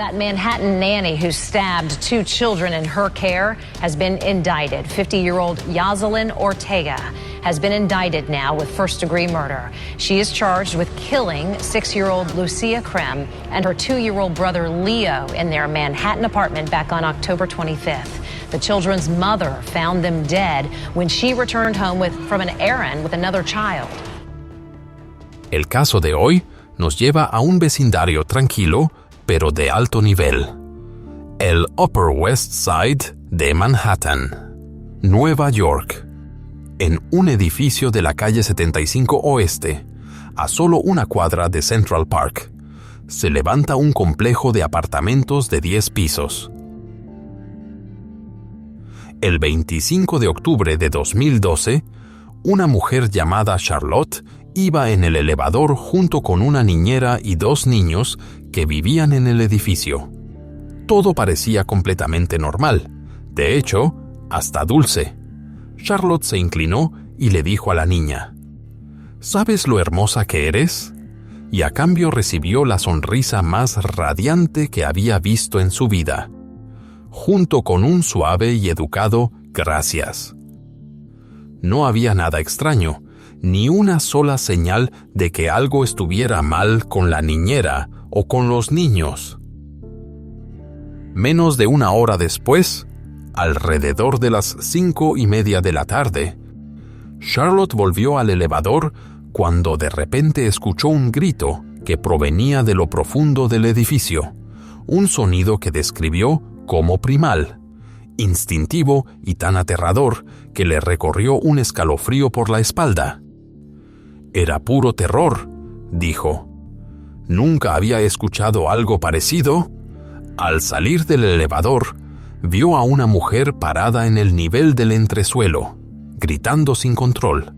That Manhattan nanny who stabbed 2 children in her care has been indicted. 50-year-old Yoselin Ortega has been indicted now with first-degree murder. She is charged with killing 6-year-old Lucia Krem and her 2-year-old brother Leo in their Manhattan apartment back on October 25th. The children's mother found them dead when she returned home from an errand with another child. El caso de hoy nos lleva a un vecindario tranquilo, pero de alto nivel. El Upper West Side de Manhattan, Nueva York. En un edificio de la calle 75 Oeste, a solo una cuadra de Central Park, se levanta un complejo de apartamentos de 10 pisos. El 25 de octubre de 2012, una mujer llamada Charlotte iba en el elevador junto con una niñera y 2 niños que vivían en el edificio. Todo parecía completamente normal, de hecho, hasta dulce. Charlotte se inclinó y le dijo a la niña, ¿sabes lo hermosa que eres? Y a cambio recibió la sonrisa más radiante que había visto en su vida, junto con un suave y educado gracias. No había nada extraño, ni una sola señal de que algo estuviera mal con la niñera o con los niños. Menos de una hora después, alrededor de las 5:30 de la tarde, Charlotte volvió al elevador cuando de repente escuchó un grito que provenía de lo profundo del edificio, un sonido que describió como primal, instintivo y tan aterrador que le recorrió un escalofrío por la espalda. Era puro terror, dijo. Nunca había escuchado algo parecido. Al salir del elevador, vio a una mujer parada en el nivel del entresuelo, gritando sin control,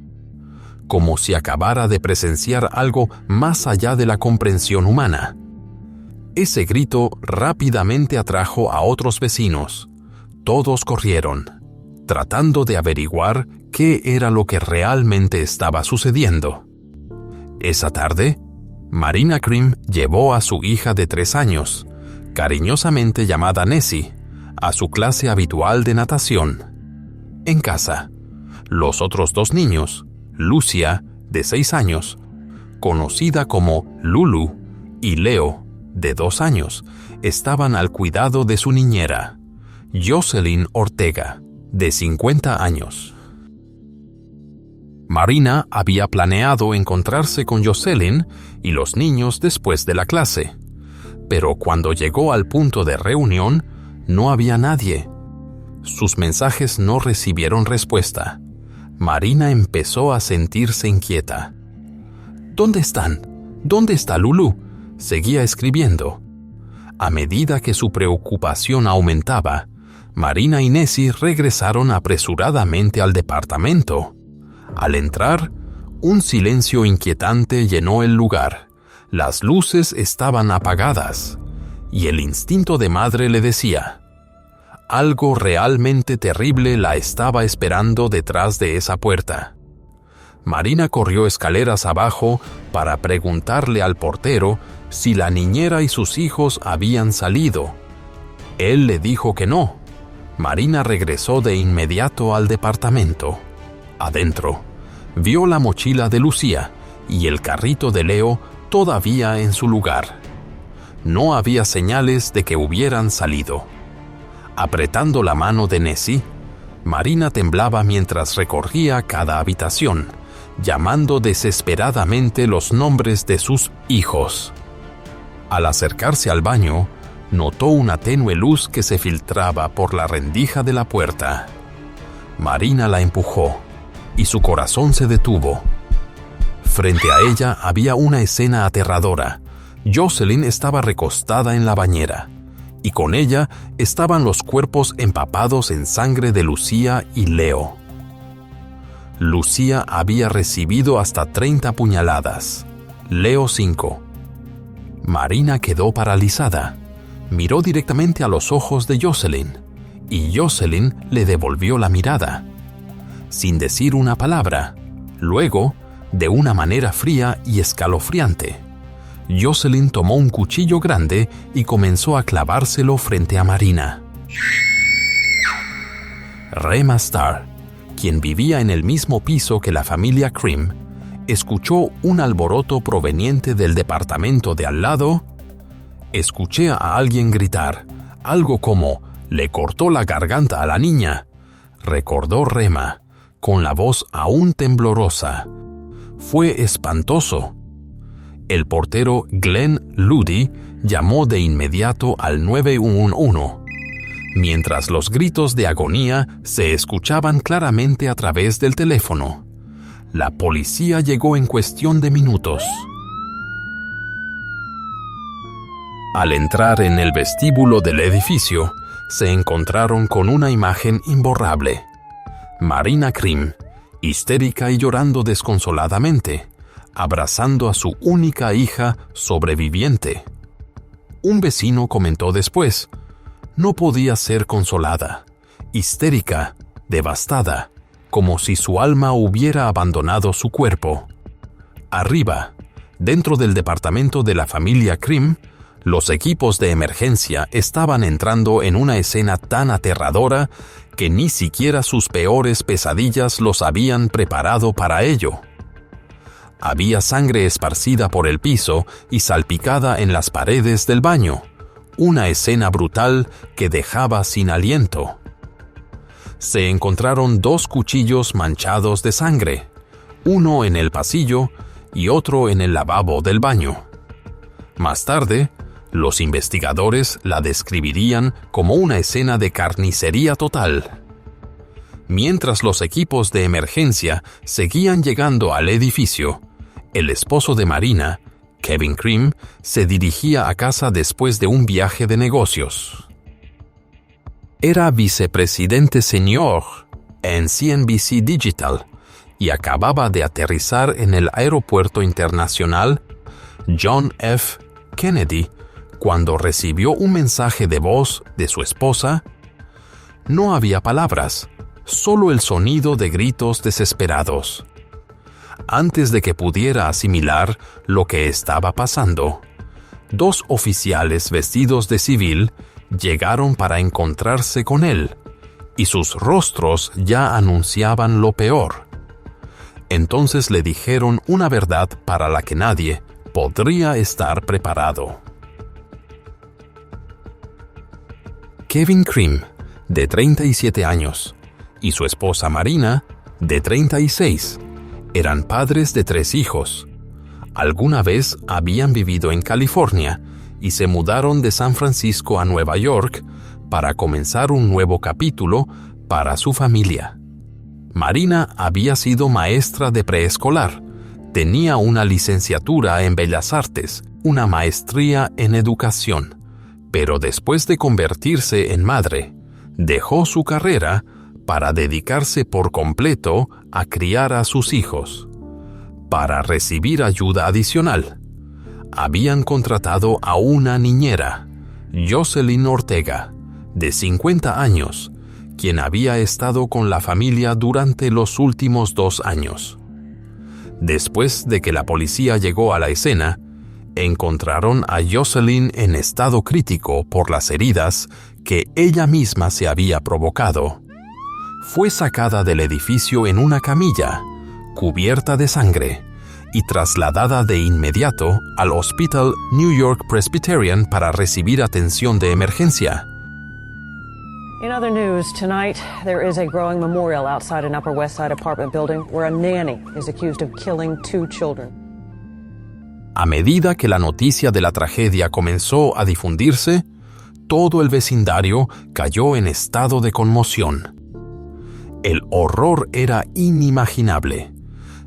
como si acabara de presenciar algo más allá de la comprensión humana. Ese grito rápidamente atrajo a otros vecinos. Todos corrieron, tratando de averiguar qué era lo que realmente estaba sucediendo. Esa tarde, Marina Krem llevó a su hija de 3 años, cariñosamente llamada Nessie, a su clase habitual de natación. En casa, los otros 2 niños, Lucia, de 6 años, conocida como Lulu, y Leo, de 2 años, estaban al cuidado de su niñera, Yoselin Ortega, de 50 años. Marina había planeado encontrarse con Yoselin y los niños después de la clase, pero cuando llegó al punto de reunión, no había nadie. Sus mensajes no recibieron respuesta. Marina empezó a sentirse inquieta. ¿Dónde están? ¿Dónde está Lulu? Seguía escribiendo. A medida que su preocupación aumentaba, Marina y Nessie regresaron apresuradamente al departamento. Al entrar, un silencio inquietante llenó el lugar. Las luces estaban apagadas, y el instinto de madre le decía, algo realmente terrible la estaba esperando detrás de esa puerta. Marina corrió escaleras abajo para preguntarle al portero si la niñera y sus hijos habían salido. Él le dijo que no. Marina regresó de inmediato al departamento. Adentro, vio la mochila de Lucia y el carrito de Leo todavía en su lugar. No había señales de que hubieran salido. Apretando la mano de Nessie, Marina temblaba mientras recorría cada habitación, llamando desesperadamente los nombres de sus hijos. Al acercarse al baño, notó una tenue luz que se filtraba por la rendija de la puerta. Marina la empujó, y su corazón se detuvo. Frente a ella había una escena aterradora. Yoselin estaba recostada en la bañera, y con ella estaban los cuerpos empapados en sangre de Lucia y Leo. Lucia había recibido hasta 30 puñaladas, Leo 5. Marina quedó paralizada. Miró directamente a los ojos de Yoselin, y Yoselin le devolvió la mirada, sin decir una palabra. Luego, de una manera fría y escalofriante, Jocelyn tomó un cuchillo grande y comenzó a clavárselo frente a Marina. Rema Starr, quien vivía en el mismo piso que la familia Cream, escuchó un alboroto proveniente del departamento de al lado. Escuché a alguien gritar, algo como «le cortó la garganta a la niña», recordó Rema, con la voz aún temblorosa. Fue espantoso. El portero Glenn Ludy llamó de inmediato al 911, mientras los gritos de agonía se escuchaban claramente a través del teléfono. La policía llegó en cuestión de minutos. Al entrar en el vestíbulo del edificio, se encontraron con una imagen imborrable. Marina Cream, histérica y llorando desconsoladamente, abrazando a su única hija sobreviviente. Un vecino comentó después: no podía ser consolada, histérica, devastada, como si su alma hubiera abandonado su cuerpo. Arriba, dentro del departamento de la familia Cream, los equipos de emergencia estaban entrando en una escena tan aterradora que ni siquiera sus peores pesadillas los habían preparado para ello. Había sangre esparcida por el piso y salpicada en las paredes del baño, una escena brutal que dejaba sin aliento. Se encontraron 2 cuchillos manchados de sangre, uno en el pasillo y otro en el lavabo del baño. Más tarde, los investigadores la describirían como una escena de carnicería total. Mientras los equipos de emergencia seguían llegando al edificio, el esposo de Marina, Kevin Cream, se dirigía a casa después de un viaje de negocios. Era vicepresidente senior en CNBC Digital y acababa de aterrizar en el aeropuerto internacional John F. Kennedy cuando recibió un mensaje de voz de su esposa. No había palabras, solo el sonido de gritos desesperados. Antes de que pudiera asimilar lo que estaba pasando, 2 oficiales vestidos de civil llegaron para encontrarse con él, y sus rostros ya anunciaban lo peor. Entonces le dijeron una verdad para la que nadie podría estar preparado. Kevin Cream, de 37 años, y su esposa Marina, de 36, eran padres de 3 hijos. Alguna vez habían vivido en California y se mudaron de San Francisco a Nueva York para comenzar un nuevo capítulo para su familia. Marina había sido maestra de preescolar, tenía una licenciatura en Bellas Artes, una maestría en educación, pero después de convertirse en madre, dejó su carrera para dedicarse por completo a criar a sus hijos. Para recibir ayuda adicional, habían contratado a una niñera, Jocelyn Ortega, de 50 años, quien había estado con la familia durante los últimos 2 años. Después de que la policía llegó a la escena, encontraron a Jocelyn en estado crítico por las heridas que ella misma se había provocado. Fue sacada del edificio en una camilla, cubierta de sangre, y trasladada de inmediato al Hospital New York Presbyterian para recibir atención de emergencia. In other news, tonight there is a growing memorial outside an Upper West Side apartment building where a nanny is accused of killing 2 children. A medida que la noticia de la tragedia comenzó a difundirse, todo el vecindario cayó en estado de conmoción. El horror era inimaginable,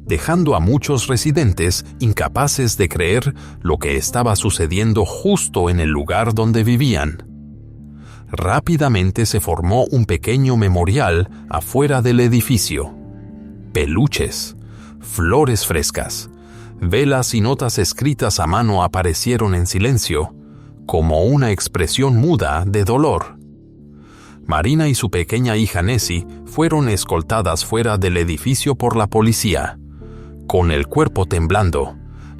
dejando a muchos residentes incapaces de creer lo que estaba sucediendo justo en el lugar donde vivían. Rápidamente se formó un pequeño memorial afuera del edificio. Peluches, flores frescas, velas y notas escritas a mano aparecieron en silencio, como una expresión muda de dolor. Marina y su pequeña hija Nessie fueron escoltadas fuera del edificio por la policía. Con el cuerpo temblando,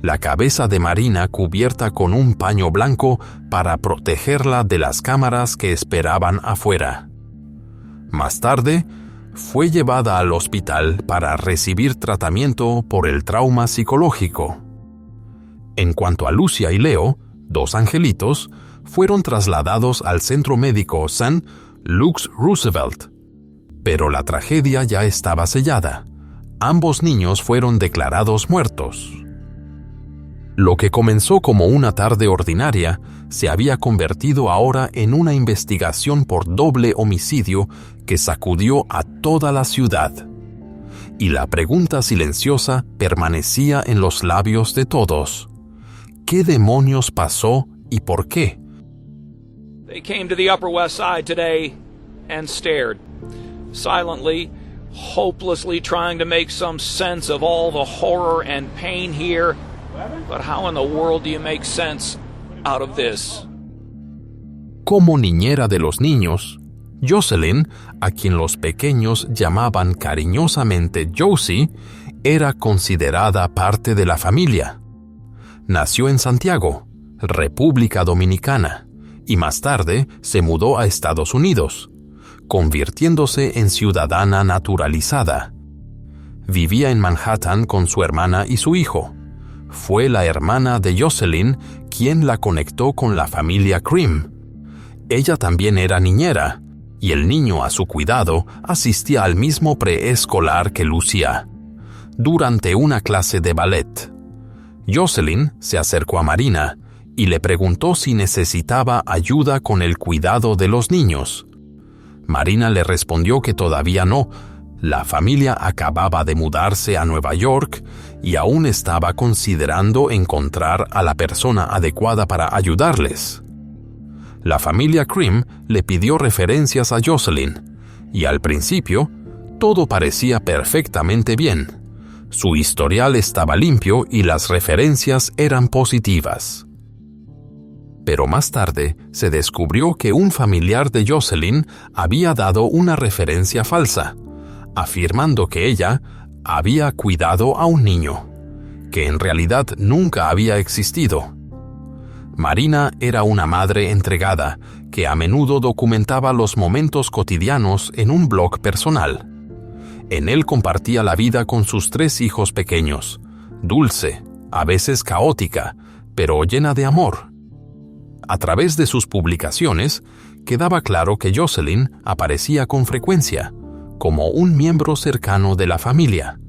la cabeza de Marina cubierta con un paño blanco para protegerla de las cámaras que esperaban afuera. Más tarde, fue llevada al hospital para recibir tratamiento por el trauma psicológico. En cuanto a Lucia y Leo, dos angelitos, fueron trasladados al centro médico St. Luke's Roosevelt. Pero la tragedia ya estaba sellada. Ambos niños fueron declarados muertos. Lo que comenzó como una tarde ordinaria se había convertido ahora en una investigación por doble homicidio que sacudió a toda la ciudad. Y la pregunta silenciosa permanecía en los labios de todos. ¿Qué demonios pasó y por qué? They came to the Upper West Side today and stared, silently, hopelessly trying to make some sense of all the horror and pain here. But how in the world do you make sense out of this? Como niñera de los niños, Jocelyn, a quien los pequeños llamaban cariñosamente Josie, era considerada parte de la familia. Nació en Santiago, República Dominicana, y más tarde se mudó a Estados Unidos, convirtiéndose en ciudadana naturalizada. Vivía en Manhattan con su hermana y su hijo. Fue la hermana de Jocelyn quien la conectó con la familia Cream. Ella también era niñera, y el niño a su cuidado asistía al mismo preescolar que Lucia. Durante una clase de ballet, Jocelyn se acercó a Marina y le preguntó si necesitaba ayuda con el cuidado de los niños. Marina le respondió que todavía no. La familia acababa de mudarse a Nueva York y aún estaba considerando encontrar a la persona adecuada para ayudarles. La familia Cream le pidió referencias a Jocelyn, y al principio todo parecía perfectamente bien. Su historial estaba limpio y las referencias eran positivas. Pero más tarde se descubrió que un familiar de Jocelyn había dado una referencia falsa, afirmando que ella había cuidado a un niño, que en realidad nunca había existido. Marina era una madre entregada que a menudo documentaba los momentos cotidianos en un blog personal. En él compartía la vida con sus 3 hijos pequeños, dulce, a veces caótica, pero llena de amor. A través de sus publicaciones, quedaba claro que Jocelyn aparecía con frecuencia, como un miembro cercano de la familia.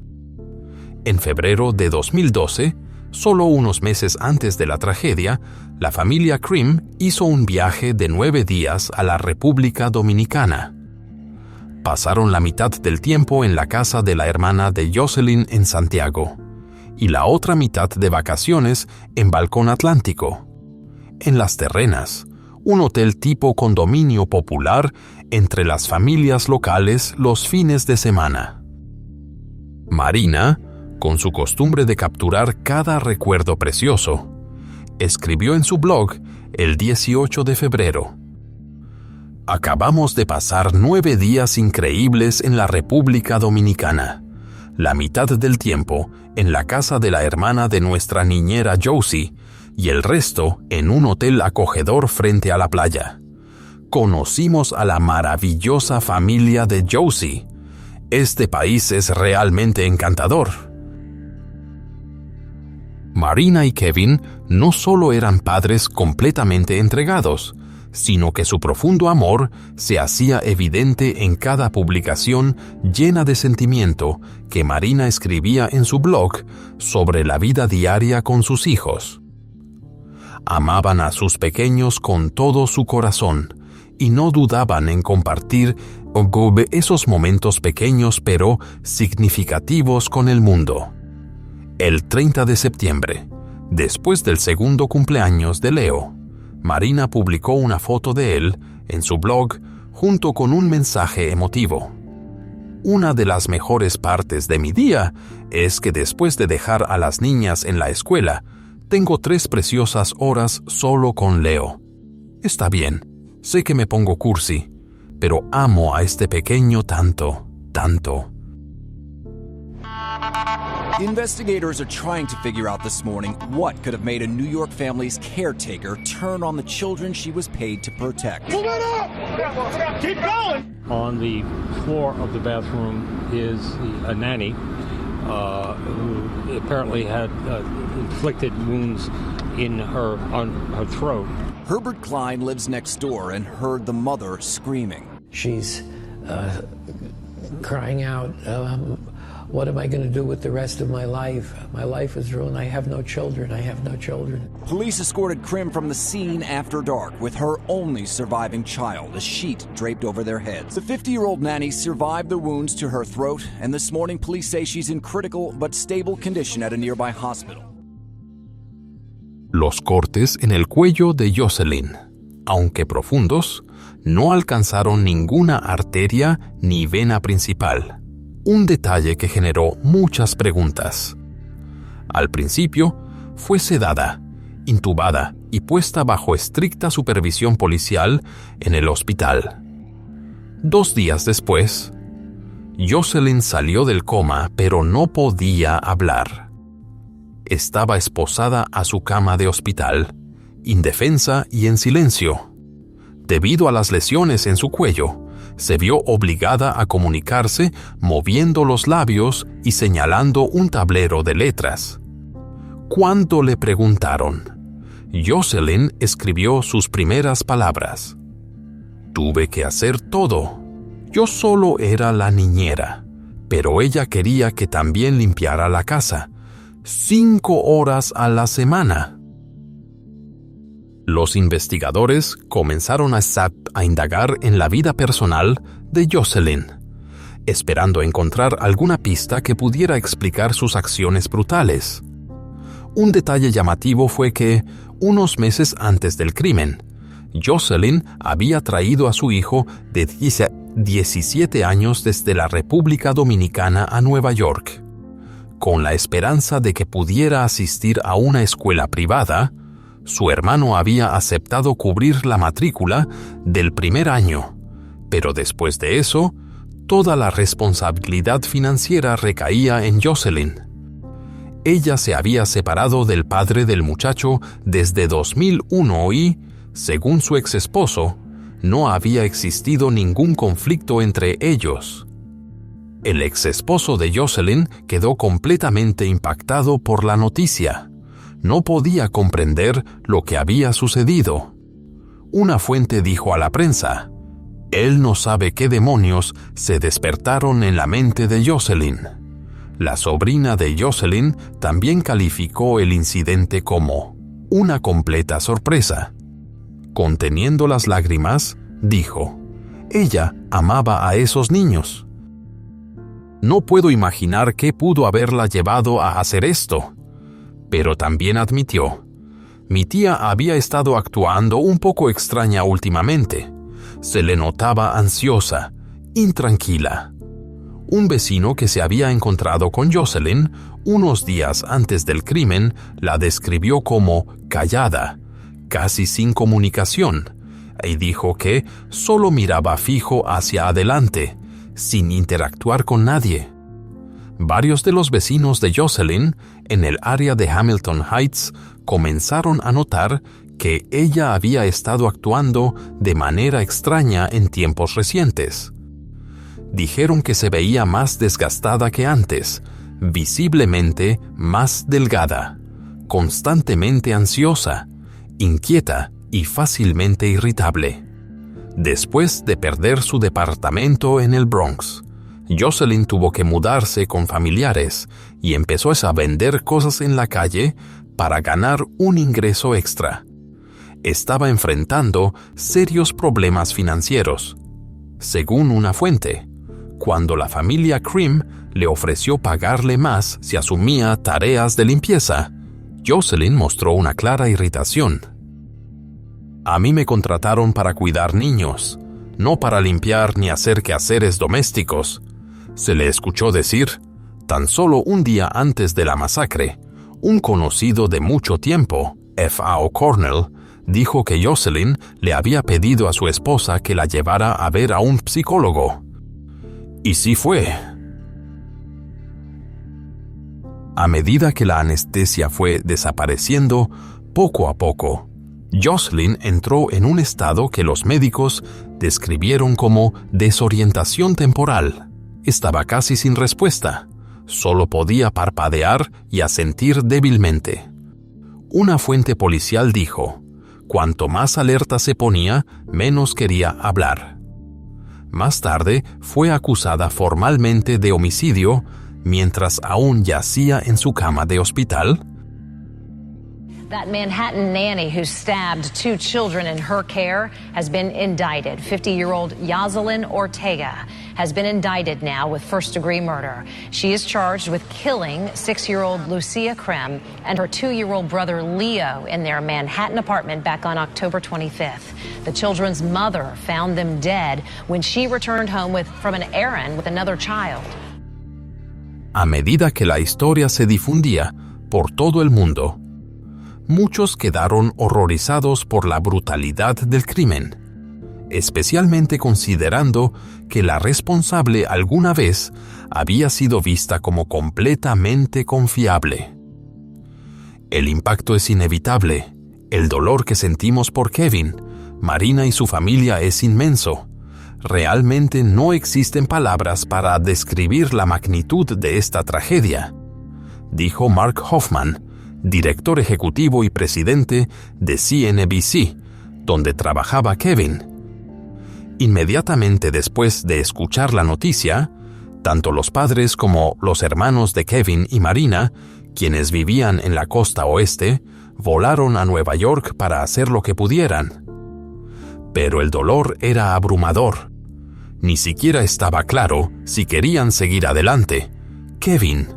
En febrero de 2012, solo unos meses antes de la tragedia, la familia Cream hizo un viaje de 9 días a la República Dominicana. Pasaron la mitad del tiempo en la casa de la hermana de Jocelyn en Santiago, y la otra mitad de vacaciones en Balcón Atlántico, en Las Terrenas, un hotel tipo condominio popular entre las familias locales los fines de semana. Marina, con su costumbre de capturar cada recuerdo precioso, escribió en su blog el 18 de febrero: «Acabamos de pasar 9 días increíbles en la República Dominicana, la mitad del tiempo en la casa de la hermana de nuestra niñera Josie y el resto en un hotel acogedor frente a la playa. Conocimos a la maravillosa familia de Josie. Este país es realmente encantador». Marina y Kevin no solo eran padres completamente entregados, sino que su profundo amor se hacía evidente en cada publicación llena de sentimiento que Marina escribía en su blog sobre la vida diaria con sus hijos. Amaban a sus pequeños con todo su corazón y no dudaban en compartir esos momentos pequeños pero significativos con el mundo. El 30 de septiembre, después del segundo cumpleaños de Leo, Marina publicó una foto de él en su blog junto con un mensaje emotivo. «Una de las mejores partes de mi día es que después de dejar a las niñas en la escuela, tengo 3 preciosas horas solo con Leo. Está bien, sé que me pongo cursi, pero amo a este pequeño tanto, tanto». Investigators are trying to figure out this morning what could have made a New York family's caretaker turn on the children she was paid to protect. Pull it up! Keep going! On the floor of the bathroom is a nanny who apparently had inflicted wounds on her throat. Herbert Klein lives next door and heard the mother screaming. She's crying out, what am I going to do with the rest of my life? My life is ruined. I have no children. I have no children. Police escorted Krim from the scene after dark with her only surviving child, a sheet draped over their heads. The 50-year-old nanny survived the wounds to her throat, and this morning police say she's in critical but stable condition at a nearby hospital. Los cortes en el cuello de Jocelyn, aunque profundos, no alcanzaron ninguna arteria ni vena principal. Un detalle que generó muchas preguntas. Al principio, fue sedada, intubada y puesta bajo estricta supervisión policial en el hospital. 2 días después, Jocelyn salió del coma, pero no podía hablar. Estaba esposada a su cama de hospital, indefensa y en silencio. Debido a las lesiones en su cuello, se vio obligada a comunicarse moviendo los labios y señalando un tablero de letras. Cuando le preguntaron, Jocelyn escribió sus primeras palabras. Tuve que hacer todo. Yo solo era la niñera, pero ella quería que también limpiara la casa. 5 horas a la semana. Los investigadores comenzaron a indagar en la vida personal de Jocelyn, esperando encontrar alguna pista que pudiera explicar sus acciones brutales. Un detalle llamativo fue que, unos meses antes del crimen, Jocelyn había traído a su hijo de 17 años desde la República Dominicana a Nueva York, con la esperanza de que pudiera asistir a una escuela privada. Su hermano había aceptado cubrir la matrícula del primer año, pero después de eso, toda la responsabilidad financiera recaía en Jocelyn. Ella se había separado del padre del muchacho desde 2001 y, según su exesposo, no había existido ningún conflicto entre ellos. El exesposo de Jocelyn quedó completamente impactado por la noticia. No podía comprender lo que había sucedido. Una fuente dijo a la prensa, «Él no sabe qué demonios se despertaron en la mente de Jocelyn». La sobrina de Jocelyn también calificó el incidente como una completa sorpresa. Conteniendo las lágrimas, dijo, «Ella amaba a esos niños. No puedo imaginar qué pudo haberla llevado a hacer esto». Pero también admitió, mi tía había estado actuando un poco extraña últimamente. Se le notaba ansiosa, intranquila. Un vecino que se había encontrado con Jocelyn unos días antes del crimen la describió como callada, casi sin comunicación, y dijo que solo miraba fijo hacia adelante, sin interactuar con nadie. Varios de los vecinos de Jocelyn en el área de Hamilton Heights comenzaron a notar que ella había estado actuando de manera extraña en tiempos recientes. Dijeron que se veía más desgastada que antes, visiblemente más delgada, constantemente ansiosa, inquieta y fácilmente irritable. Después de perder su departamento en el Bronx, Jocelyn tuvo que mudarse con familiares y empezó a vender cosas en la calle para ganar un ingreso extra. Estaba enfrentando serios problemas financieros. Según una fuente, cuando la familia Krim le ofreció pagarle más si asumía tareas de limpieza, Jocelyn mostró una clara irritación. A mí me contrataron para cuidar niños, no para limpiar ni hacer quehaceres domésticos. Se le escuchó decir, tan solo un día antes de la masacre, un conocido de mucho tiempo, F.A. O'Cornell, dijo que Jocelyn le había pedido a su esposa que la llevara a ver a un psicólogo. Y sí fue. A medida que la anestesia fue desapareciendo, poco a poco, Jocelyn entró en un estado que los médicos describieron como desorientación temporal. Estaba casi sin respuesta. Solo podía parpadear y asentir débilmente. Una fuente policial dijo, cuanto más alerta se ponía, menos quería hablar. Más tarde fue acusada formalmente de homicidio mientras aún yacía en su cama de hospital. That Manhattan nanny who stabbed 2 children in her care has been indicted. 50-year-old Yoselin Ortega has been indicted now with first-degree murder. She is charged with killing 6-year-old Lucia Krem and her 2-year-old brother Leo in their Manhattan apartment back on October 25th. The children's mother found them dead when she returned home from an errand with another child. A medida que la historia se difundía por todo el mundo, muchos quedaron horrorizados por la brutalidad del crimen, especialmente considerando que la responsable alguna vez había sido vista como completamente confiable. El impacto es inevitable. El dolor que sentimos por Kevin, Marina y su familia es inmenso. Realmente no existen palabras para describir la magnitud de esta tragedia, dijo Mark Hoffman, director ejecutivo y presidente de CNBC, donde trabajaba Kevin. Inmediatamente después de escuchar la noticia, tanto los padres como los hermanos de Kevin y Marina, quienes vivían en la costa oeste, volaron a Nueva York para hacer lo que pudieran. Pero el dolor era abrumador. Ni siquiera estaba claro si querían seguir adelante. Kevin,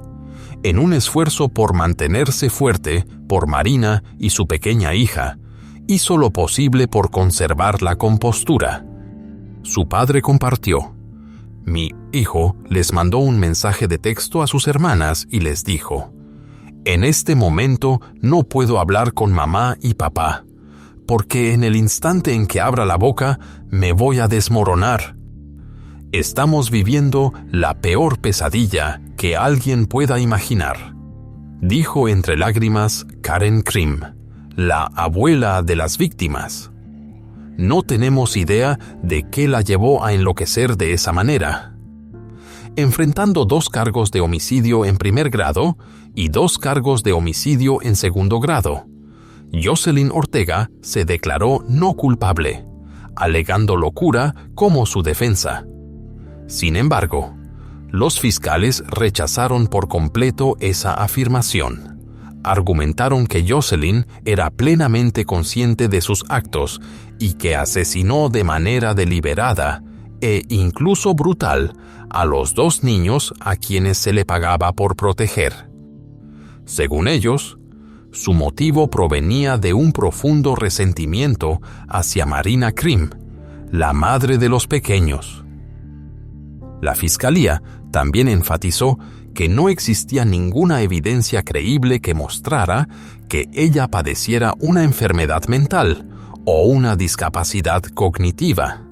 en un esfuerzo por mantenerse fuerte por Marina y su pequeña hija, hizo lo posible por conservar la compostura. Su padre compartió: mi hijo les mandó un mensaje de texto a sus hermanas y les dijo: en este momento no puedo hablar con mamá y papá, porque en el instante en que abra la boca me voy a desmoronar. Estamos viviendo la peor pesadilla que alguien pueda imaginar, dijo entre lágrimas Karen Krim, la abuela de las víctimas. No tenemos idea de qué la llevó a enloquecer de esa manera. Enfrentando 2 cargos de homicidio en primer grado y 2 cargos de homicidio en segundo grado, Yoselin Ortega se declaró no culpable, alegando locura como su defensa. Sin embargo, los fiscales rechazaron por completo esa afirmación. Argumentaron que Yoselin era plenamente consciente de sus actos y que asesinó de manera deliberada e incluso brutal a los 2 niños a quienes se le pagaba por proteger. Según ellos, su motivo provenía de un profundo resentimiento hacia Marina Krim, la madre de los pequeños. La fiscalía también enfatizó que no existía ninguna evidencia creíble que mostrara que ella padeciera una enfermedad mental o una discapacidad cognitiva.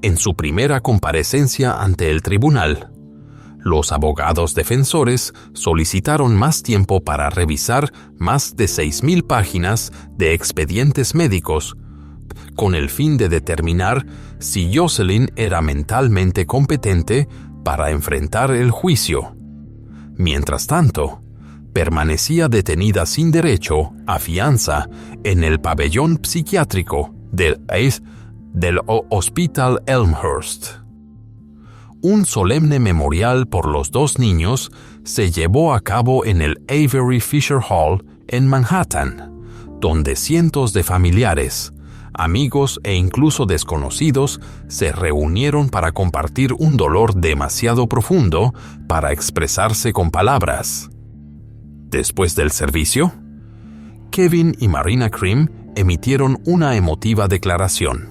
En su primera comparecencia ante el tribunal, los abogados defensores solicitaron más tiempo para revisar más de 6,000 páginas de expedientes médicos, con el fin de determinar si Yoselin era mentalmente competente para enfrentar el juicio. Mientras tanto, permanecía detenida sin derecho a fianza en el pabellón psiquiátrico del Hospital Elmhurst. Un solemne memorial por los 2 niños se llevó a cabo en el Avery Fisher Hall en Manhattan, donde cientos de familiares, amigos e incluso desconocidos se reunieron para compartir un dolor demasiado profundo para expresarse con palabras. Después del servicio, Kevin y Marina Krim emitieron una emotiva declaración.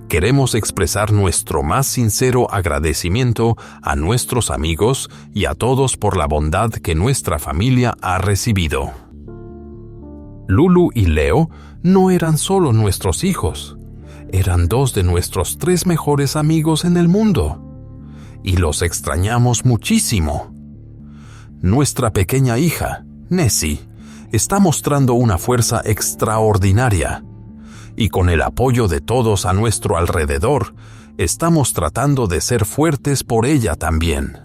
Queremos expresar nuestro más sincero agradecimiento a nuestros amigos y a todos por la bondad que nuestra familia ha recibido. Lulu y Leo no eran solo nuestros hijos, eran 2 de nuestros 3 mejores amigos en el mundo, y los extrañamos muchísimo. Nuestra pequeña hija, Nessie, está mostrando una fuerza extraordinaria. Y con el apoyo de todos a nuestro alrededor, estamos tratando de ser fuertes por ella también.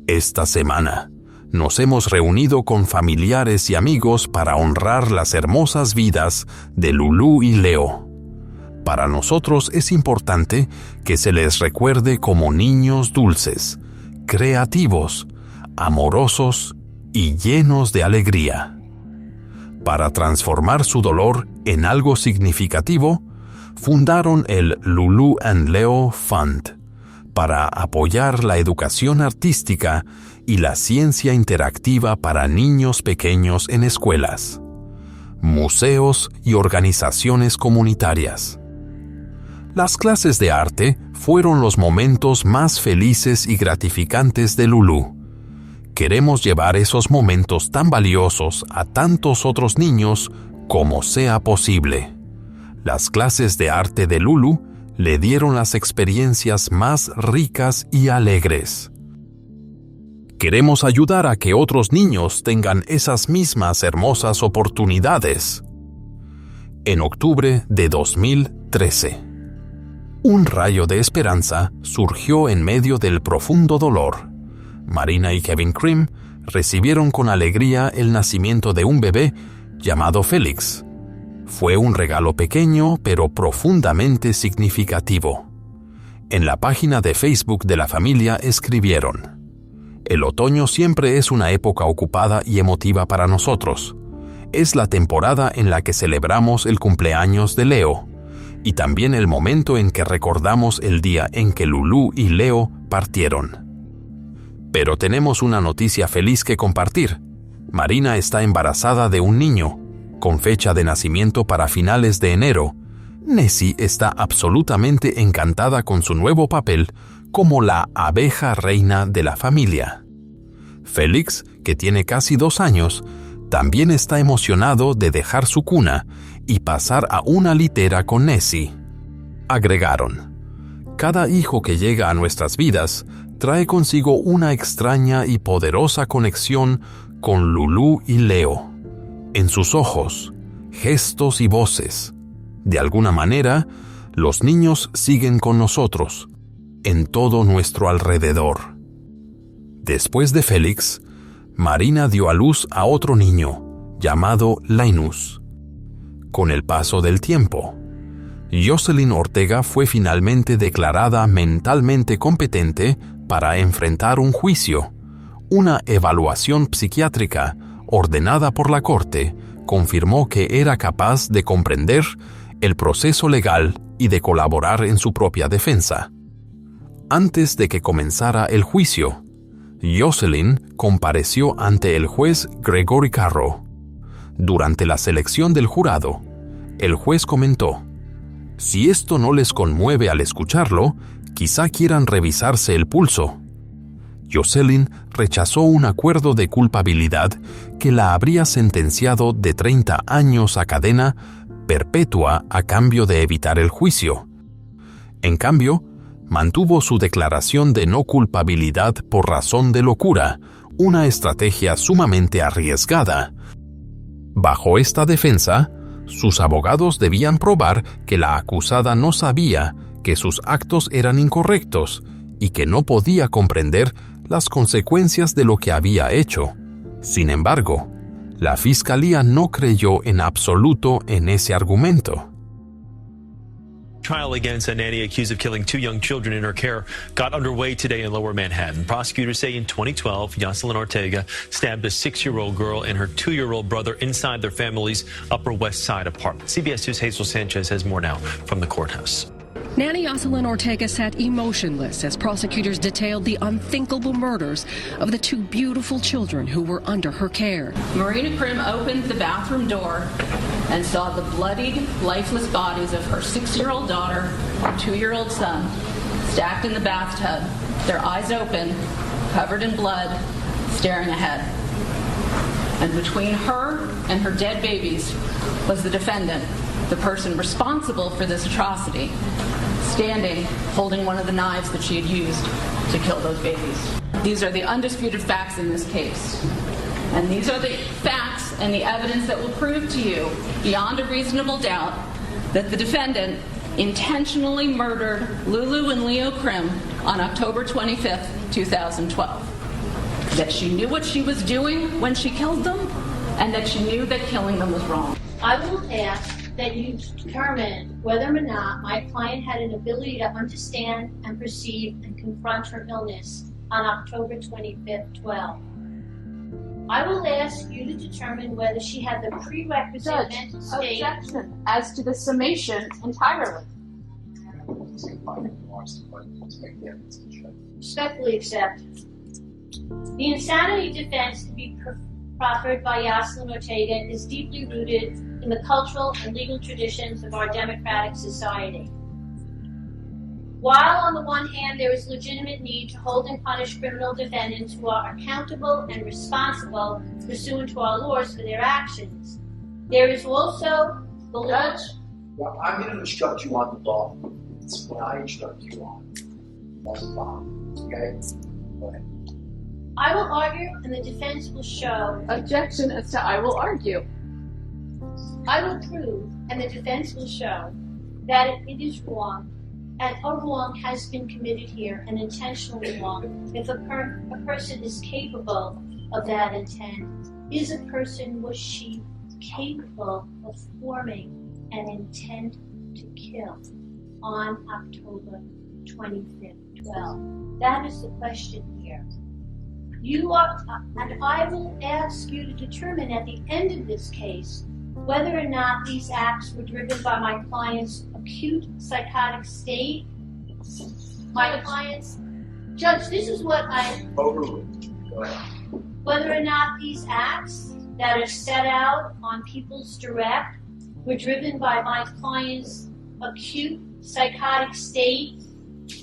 Esta semana, nos hemos reunido con familiares y amigos para honrar las hermosas vidas de Lulu y Leo. Para nosotros es importante que se les recuerde como niños dulces, creativos, amorosos y llenos de alegría. Para transformar su dolor en algo significativo, fundaron el Lulu and Leo Fund para apoyar la educación artística y la ciencia interactiva para niños pequeños en escuelas, museos y organizaciones comunitarias. Las clases de arte fueron los momentos más felices y gratificantes de Lulu. Queremos llevar esos momentos tan valiosos a tantos otros niños como sea posible. Las clases de arte de Lulu le dieron las experiencias más ricas y alegres. Queremos ayudar a que otros niños tengan esas mismas hermosas oportunidades. En octubre de 2013, un rayo de esperanza surgió en medio del profundo dolor. Marina y Kevin Krim recibieron con alegría el nacimiento de un bebé llamado Félix. Fue un regalo pequeño pero profundamente significativo. En la página de Facebook de la familia escribieron: el otoño siempre es una época ocupada y emotiva para nosotros. Es la temporada en la que celebramos el cumpleaños de Leo y también el momento en que recordamos el día en que Lulu y Leo partieron. Pero tenemos una noticia feliz que compartir. Marina está embarazada de un niño, con fecha de nacimiento para finales de enero. Nessie está absolutamente encantada con su nuevo papel como la abeja reina de la familia. Félix, que tiene casi 2 años, también está emocionado de dejar su cuna y pasar a una litera con Nessie. Agregaron: cada hijo que llega a nuestras vidas trae consigo una extraña y poderosa conexión con Lulu y Leo. En sus ojos, gestos y voces. De alguna manera, los niños siguen con nosotros, en todo nuestro alrededor. Después de Félix, Marina dio a luz a otro niño, llamado Linus. Con el paso del tiempo, Jocelyn Ortega fue finalmente declarada mentalmente competente para enfrentar un juicio. Una evaluación psiquiátrica ordenada por la corte confirmó que era capaz de comprender el proceso legal y de colaborar en su propia defensa. Antes de que comenzara el juicio, Jocelyn compareció ante el juez Gregory Carro. Durante la selección del jurado, el juez comentó: si esto no les conmueve al escucharlo, quizá quieran revisarse el pulso. Jocelyn rechazó un acuerdo de culpabilidad que la habría sentenciado de 30 años a cadena perpetua a cambio de evitar el juicio. En cambio, mantuvo su declaración de no culpabilidad por razón de locura, una estrategia sumamente arriesgada. Bajo esta defensa, sus abogados debían probar que la acusada no sabía que sus actos eran incorrectos y que no podía comprender las consecuencias de lo que había hecho. Sin embargo, la fiscalía no creyó en absoluto en ese argumento. Trial against a nanny accused of killing 2 young children in her care got underway today in Lower Manhattan. Prosecutors say in 2012, Jocelyn Ortega stabbed a 6-year-old girl and her 2-year-old brother inside their family's Upper West Side apartment. CBS News' Hazel Sanchez has more now from the courthouse. Nanny Jocelyn Ortega sat emotionless as prosecutors detailed the unthinkable murders of the 2 beautiful children who were under her care. Marina Krim opened the bathroom door and saw the bloodied, lifeless bodies of her 6-year-old daughter and 2-year-old son stacked in the bathtub, their eyes open, covered in blood, staring ahead. And between her and her dead babies was the defendant, the person responsible for this atrocity, standing, holding one of the knives that she had used to kill those babies. These are the undisputed facts in this case. And these are the facts and the evidence that will prove to you, beyond a reasonable doubt, that the defendant intentionally murdered Lulu and Leo Krim on October 25th, 2012. That she knew what she was doing when she killed them, and that she knew that killing them was wrong. I will ask that you determine whether or not my client had an ability to understand and perceive and confront her illness on October 25th, 12. I will ask you to determine whether she had the prerequisite mental state. Objection as to the summation entirely. Respectfully accept. The insanity defense to be proffered by Yoselin Ortega is deeply rooted in the cultural and legal traditions of our democratic society. While on the one hand there is legitimate need to hold and punish criminal defendants who are accountable and responsible pursuant to our laws for their actions, there is also the law. Well, I'm going to instruct you on the law. It's what I instruct you on. That's the law. Okay? Go ahead. I will argue and the defense will show. Objection as to I will argue. I will prove and the defense will show that it is wrong, and a wrong has been committed here, and intentionally wrong. If a person is capable of that intent, was she capable of forming an intent to kill on October 25th, 12? That is the question here. And I will ask you to determine at the end of this case whether or not these acts were driven by my client's acute psychotic state. My client's... Judge, this is what I... Overruled. Go ahead. Whether or not these acts that are set out on People's Direct were driven by my client's acute psychotic state.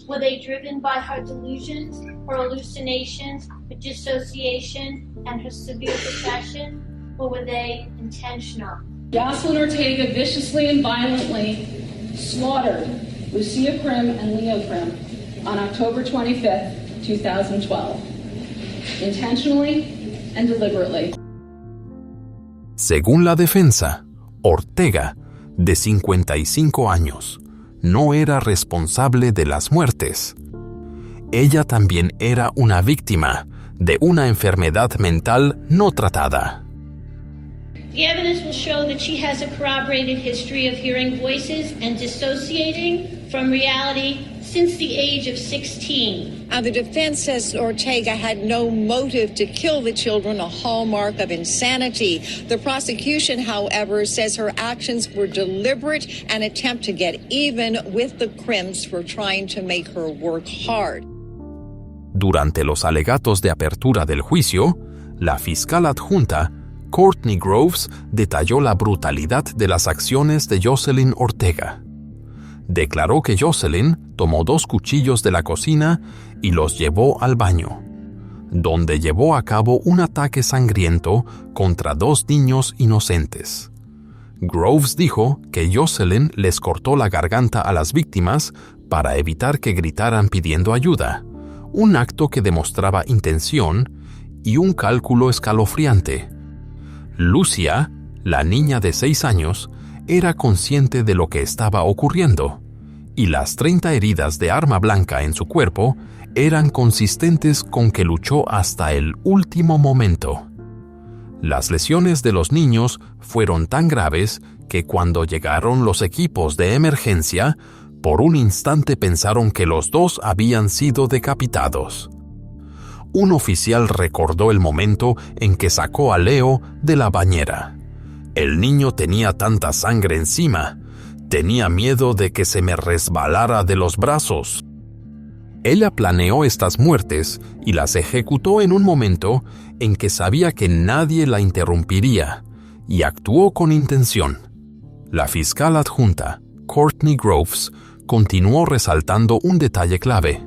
Were they driven by her delusions, her hallucinations, her dissociation, and her severe depression, or were they intentional? Yoselin Ortega viciously and violently slaughtered Lucia Krim and Leo Krim on October 25th, 2012, intentionally and deliberately. Según la defensa, Ortega, de 55 años, no era responsable de las muertes. Ella también era una víctima de una enfermedad mental no tratada. The evidence will show that she has a corroborated history of hearing voices and dissociating from reality since the age of 16. The defense says Ortega had no motive to kill the children, a hallmark of insanity. The prosecution, however, says her actions were deliberate, an attempt to get even with the Krims for trying to make her work hard. Durante los alegatos de apertura del juicio, la fiscal adjunta Courtney Groves detalló la brutalidad de las acciones de Yoselin Ortega. Declaró que Yoselin tomó 2 cuchillos de la cocina y los llevó al baño, donde llevó a cabo un ataque sangriento contra 2 niños inocentes. Groves dijo que Yoselin les cortó la garganta a las víctimas para evitar que gritaran pidiendo ayuda, un acto que demostraba intención y un cálculo escalofriante. Lucia, la niña de 6 años, era consciente de lo que estaba ocurriendo, y las 30 heridas de arma blanca en su cuerpo eran consistentes con que luchó hasta el último momento. Las lesiones de los niños fueron tan graves que cuando llegaron los equipos de emergencia, por un instante pensaron que los 2 habían sido decapitados. Un oficial recordó el momento en que sacó a Leo de la bañera. El niño tenía tanta sangre encima. Tenía miedo de que se me resbalara de los brazos. Ella planeó estas muertes y las ejecutó en un momento en que sabía que nadie la interrumpiría, y actuó con intención. La fiscal adjunta, Courtney Groves, continuó resaltando un detalle clave.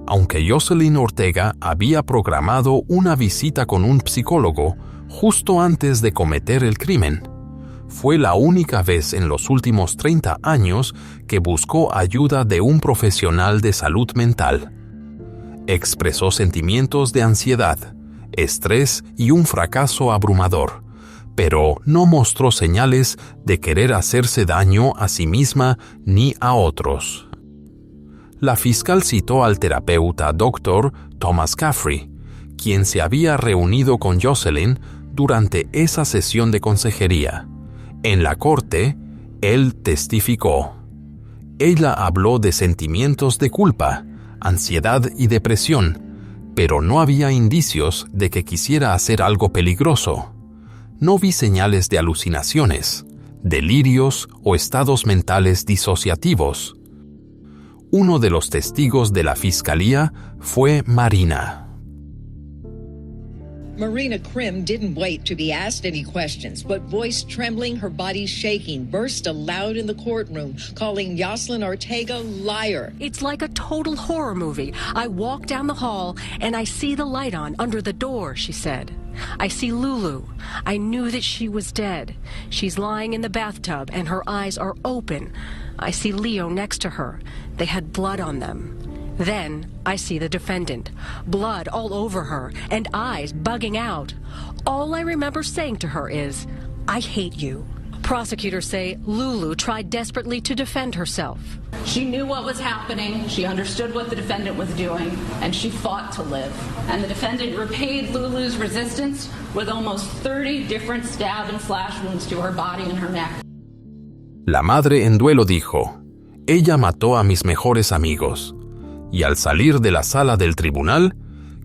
Aunque Yoselin Ortega había programado una visita con un psicólogo justo antes de cometer el crimen, fue la única vez en los últimos 30 años que buscó ayuda de un profesional de salud mental. Expresó sentimientos de ansiedad, estrés y un fracaso abrumador, pero no mostró señales de querer hacerse daño a sí misma ni a otros. La fiscal citó al terapeuta Dr. Thomas Caffrey, quien se había reunido con Jocelyn durante esa sesión de consejería. En la corte, él testificó. Ella habló de sentimientos de culpa, ansiedad y depresión, pero no había indicios de que quisiera hacer algo peligroso. No vi señales de alucinaciones, delirios o estados mentales disociativos. Uno de los testigos de la fiscalía fue Marina. Marina Krim didn't wait to be asked any questions, but voice trembling, her body shaking, burst aloud in the courtroom, calling Yoselin Ortega liar. It's like a total horror movie. I walk down the hall and I see the light on under the door, she said. I see Lulu. I knew that she was dead. She's lying in the bathtub and her eyes are open. I see Leo next to her. They had blood on them. Then I see the defendant, blood all over her and eyes bugging out. All I remember saying to her is, "I hate you." Prosecutors say Lulu tried desperately to defend herself. She knew what was happening, she understood what the defendant was doing, and she fought to live. And the defendant repaid Lulu's resistance with almost 30 different stab and slash wounds to her body and her neck. La madre en duelo dijo, «Ella mató a mis mejores amigos». Y al salir de la sala del tribunal,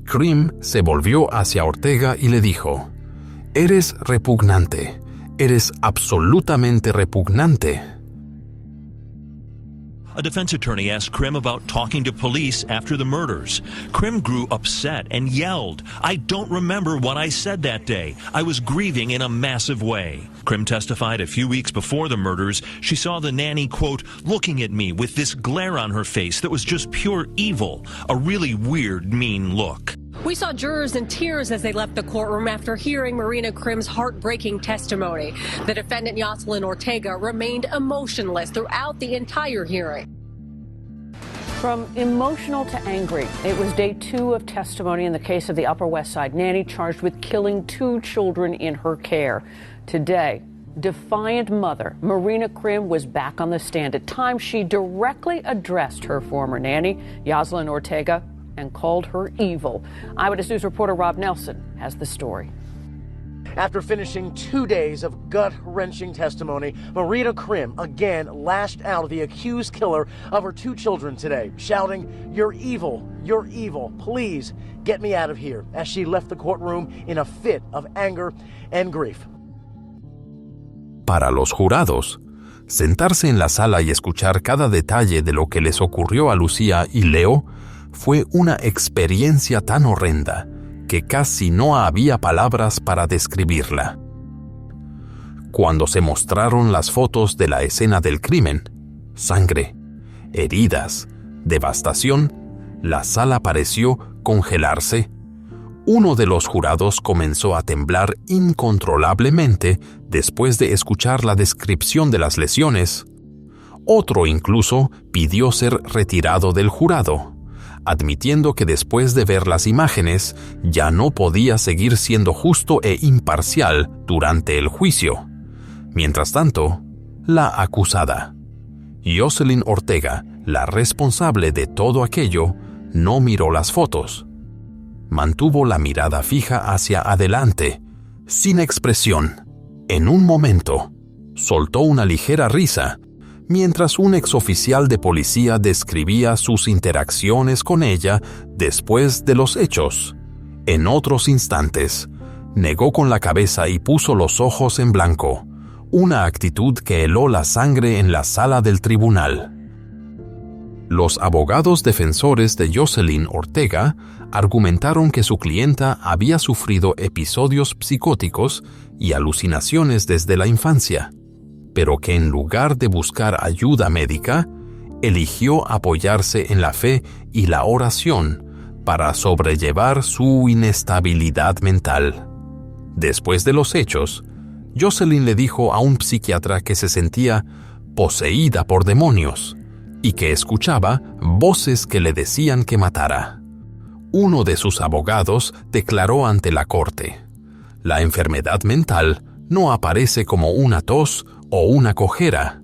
Krim se volvió hacia Ortega y le dijo, «Eres repugnante, eres absolutamente repugnante». A defense attorney asked Krim about talking to police after the murders. Krim grew upset and yelled, "I don't remember what I said that day. I was grieving in a massive way." Krim testified a few weeks before the murders, she saw the nanny, quote, "looking at me with this glare on her face that was just pure evil, a really weird, mean look." We saw jurors in tears as they left the courtroom after hearing Marina Krim's heartbreaking testimony. The defendant, Yoselin Ortega, remained emotionless throughout the entire hearing. From emotional to angry, it was day 2 of testimony in the case of the Upper West Side nanny charged with killing 2 children in her care. Today, defiant mother Marina Krim was back on the stand. At times, she directly addressed her former nanny, Yoselin Ortega, and called her evil. Eyewitness News reporter Rob Nelson has the story. After finishing 2 days of gut-wrenching testimony, Marina Krim again lashed out at the accused killer of her 2 children today, shouting, you're evil, please get me out of here," as she left the courtroom in a fit of anger and grief. Para los jurados, sentarse en la sala y escuchar cada detalle de lo que les ocurrió a Lucía y Leo fue una experiencia tan horrenda que casi no había palabras para describirla. Cuando se mostraron las fotos de la escena del crimen, sangre, heridas, devastación, la sala pareció congelarse. Uno de los jurados comenzó a temblar incontrolablemente después de escuchar la descripción de las lesiones. Otro incluso pidió ser retirado del jurado, admitiendo que después de ver las imágenes ya no podía seguir siendo justo e imparcial durante el juicio. Mientras tanto, la acusada, Yoselin Ortega, la responsable de todo aquello, no miró las fotos. Mantuvo la mirada fija hacia adelante, sin expresión. En un momento, soltó una ligera risa, mientras un exoficial de policía describía sus interacciones con ella después de los hechos. En otros instantes, negó con la cabeza y puso los ojos en blanco, una actitud que heló la sangre en la sala del tribunal. Los abogados defensores de Yoselin Ortega argumentaron que su clienta había sufrido episodios psicóticos y alucinaciones desde la infancia, pero que en lugar de buscar ayuda médica, eligió apoyarse en la fe y la oración para sobrellevar su inestabilidad mental. Después de los hechos, Yoselin le dijo a un psiquiatra que se sentía poseída por demonios y que escuchaba voces que le decían que matara. Uno de sus abogados declaró ante la corte: la enfermedad mental no aparece como una tos o una cojera.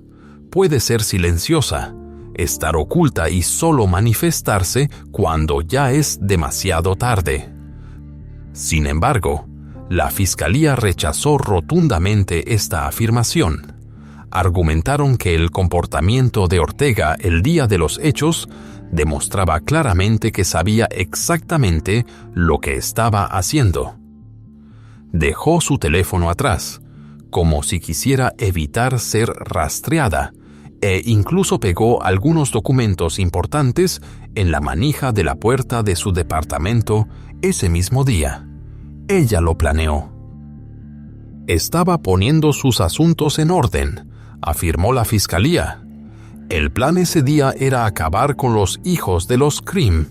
Puede ser silenciosa, estar oculta y solo manifestarse cuando ya es demasiado tarde. Sin embargo, la fiscalía rechazó rotundamente esta afirmación. Argumentaron que el comportamiento de Ortega el día de los hechos demostraba claramente que sabía exactamente lo que estaba haciendo. Dejó su teléfono atrás, como si quisiera evitar ser rastreada, e incluso pegó algunos documentos importantes en la manija de la puerta de su departamento ese mismo día. Ella lo planeó. Estaba poniendo sus asuntos en orden, afirmó la fiscalía. El plan ese día era acabar con los hijos de los Krim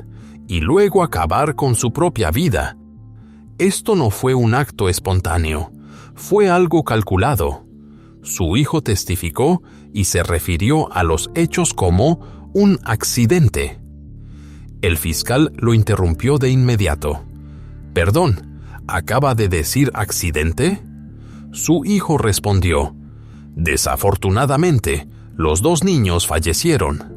y luego acabar con su propia vida. Esto no fue un acto espontáneo, fue algo calculado. Su hijo testificó y se refirió a los hechos como un accidente. El fiscal lo interrumpió de inmediato. «Perdón, ¿acaba de decir accidente?» Su hijo respondió: «Desafortunadamente, los dos niños fallecieron».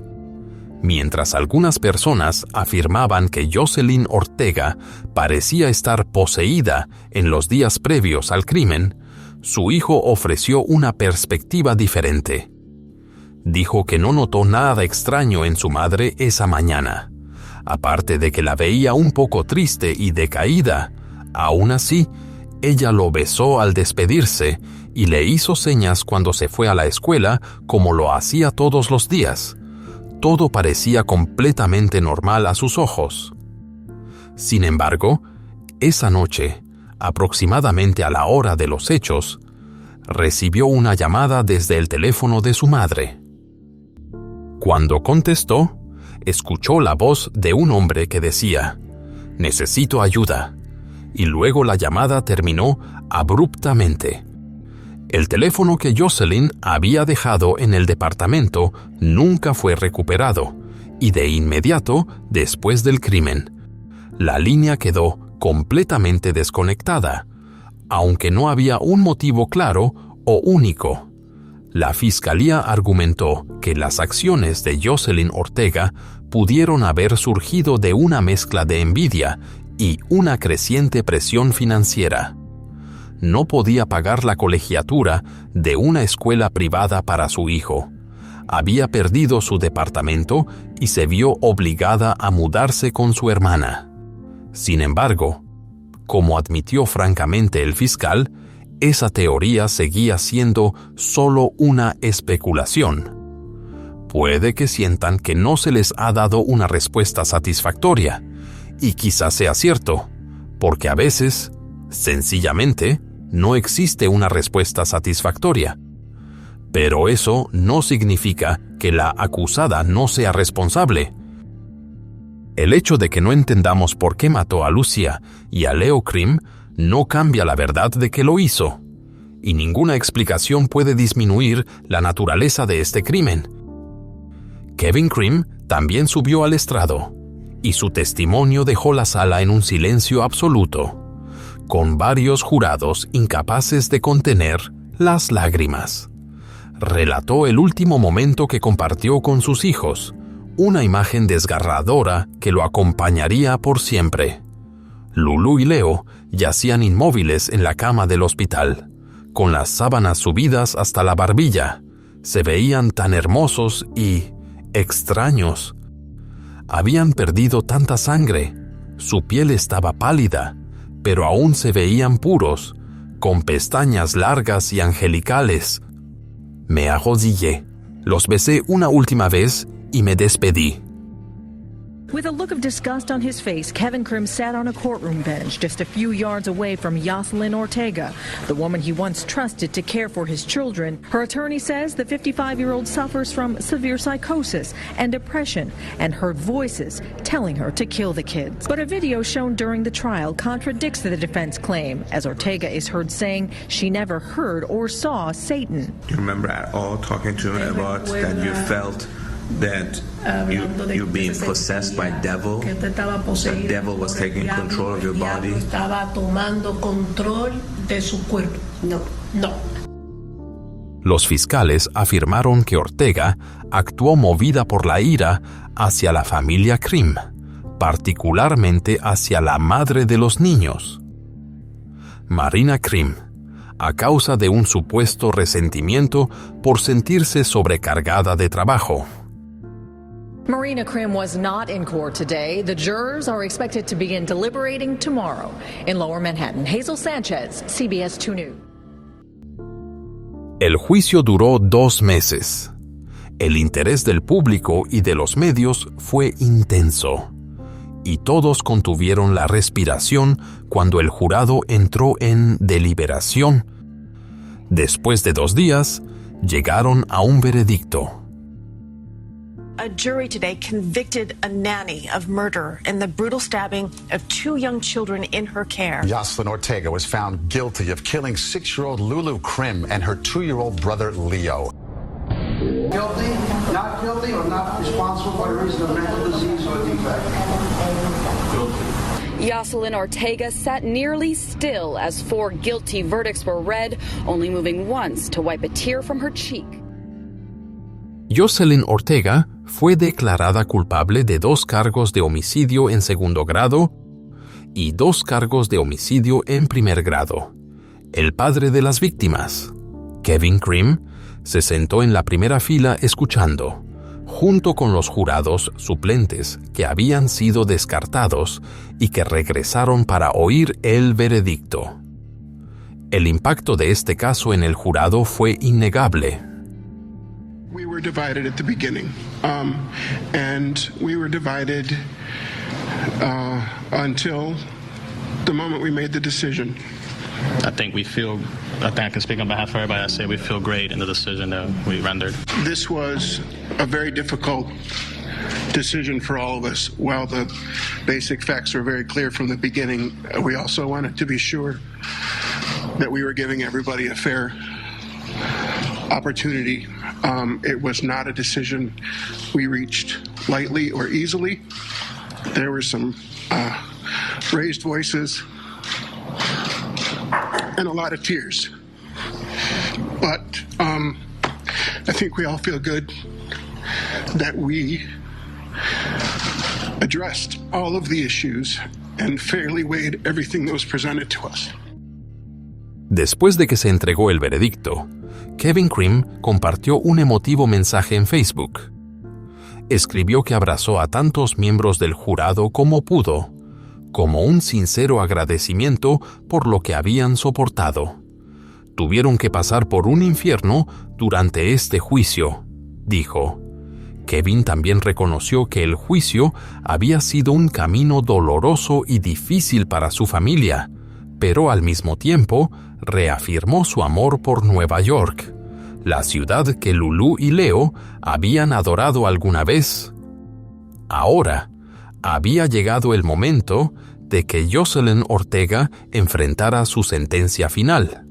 Mientras algunas personas afirmaban que Yoselyn Ortega parecía estar poseída en los días previos al crimen, su hijo ofreció una perspectiva diferente. Dijo que no notó nada extraño en su madre esa mañana. Aparte de que la veía un poco triste y decaída, aún así, ella lo besó al despedirse y le hizo señas cuando se fue a la escuela como lo hacía todos los días. Todo parecía completamente normal a sus ojos. Sin embargo, esa noche, aproximadamente a la hora de los hechos, recibió una llamada desde el teléfono de su madre. Cuando contestó, escuchó la voz de un hombre que decía: «Necesito ayuda», y luego la llamada terminó abruptamente. El teléfono que Yoselyn había dejado en el departamento nunca fue recuperado, y de inmediato, después del crimen, la línea quedó completamente desconectada, aunque no había un motivo claro o único. La fiscalía argumentó que las acciones de Yoselyn Ortega pudieron haber surgido de una mezcla de envidia y una creciente presión financiera. No podía pagar la colegiatura de una escuela privada para su hijo. Había perdido su departamento y se vio obligada a mudarse con su hermana. Sin embargo, como admitió francamente el fiscal, esa teoría seguía siendo solo una especulación. Puede que sientan que no se les ha dado una respuesta satisfactoria, y quizás sea cierto, porque a veces, sencillamente, no existe una respuesta satisfactoria. Pero eso no significa que la acusada no sea responsable. El hecho de que no entendamos por qué mató a Lucia y a Leo Krim no cambia la verdad de que lo hizo, y ninguna explicación puede disminuir la naturaleza de este crimen. Kevin Krim también subió al estrado, y su testimonio dejó la sala en un silencio absoluto, con varios jurados incapaces de contener las lágrimas. Relató el último momento que compartió con sus hijos, una imagen desgarradora que lo acompañaría por siempre. Lulu y Leo yacían inmóviles en la cama del hospital, con las sábanas subidas hasta la barbilla. Se veían tan hermosos y extraños. Habían perdido tanta sangre, su piel estaba pálida, pero aún se veían puros, con pestañas largas y angelicales. Me arrodillé, los besé una última vez y me despedí. With a look of disgust on his face, Kevin Krim sat on a courtroom bench just a few yards away from Yoselyn Ortega, the woman he once trusted to care for his children. Her attorney says the 55-year-old suffers from severe psychosis and depression and heard voices telling her to kill the kids. But a video shown during the trial contradicts the defense claim, as Ortega is heard saying she never heard or saw Satan. Do you remember at all talking to him about that you felt that you're being possessed by devil. The devil was taking control of your body. Estaba tomando control de su cuerpo. No. Los fiscales afirmaron que Ortega actuó movida por la ira hacia la familia Krim, particularmente hacia la madre de los niños, Marina Krim, a causa de un supuesto resentimiento por sentirse sobrecargada de trabajo. Marina Krim was not in court today. The jurors are expected to begin deliberating tomorrow. In Lower Manhattan, Hazel Sanchez, CBS 2 News. El juicio duró 2 meses. El interés del público y de los medios fue intenso, y todos contuvieron la respiración cuando el jurado entró en deliberación. Después de 2 días, llegaron a un veredicto. A jury today convicted a nanny of murder in the brutal stabbing of 2 young children in her care. Yoselin Ortega was found guilty of killing 6-year-old Lulu Krim and her 2-year-old brother Leo. Guilty, not guilty, or not responsible by reason of mental disease or defect? Yoselin Ortega sat nearly still as 4 guilty verdicts were read, only moving once to wipe a tear from her cheek. Yoselin Ortega fue declarada culpable de 2 cargos de homicidio en segundo grado y 2 cargos de homicidio en primer grado. El padre de las víctimas, Kevin Krim, se sentó en la primera fila escuchando, junto con los jurados suplentes que habían sido descartados y que regresaron para oír el veredicto. El impacto de este caso en el jurado fue innegable. We were divided at the beginning, and we were divided until the moment we made the decision. I think I can speak on behalf of everybody. I say we feel great in the decision that we rendered. This was a very difficult decision for all of us. While the basic facts were very clear from the beginning, we also wanted to be sure that we were giving everybody a fair opportunity. It was not a decision we reached lightly or easily. There were some raised voices and a lot of tears. But I think we all feel good that we addressed all of the issues and fairly weighed everything that was presented to us. Después de que se entregó el veredicto, Kevin Krim compartió un emotivo mensaje en Facebook. Escribió que abrazó a tantos miembros del jurado como pudo, como un sincero agradecimiento por lo que habían soportado. Tuvieron que pasar por un infierno durante este juicio, dijo. Kevin también reconoció que el juicio había sido un camino doloroso y difícil para su familia, pero al mismo tiempo reafirmó su amor por Nueva York, la ciudad que Lulu y Leo habían adorado alguna vez. Ahora, había llegado el momento de que Yoselin Ortega enfrentara su sentencia final.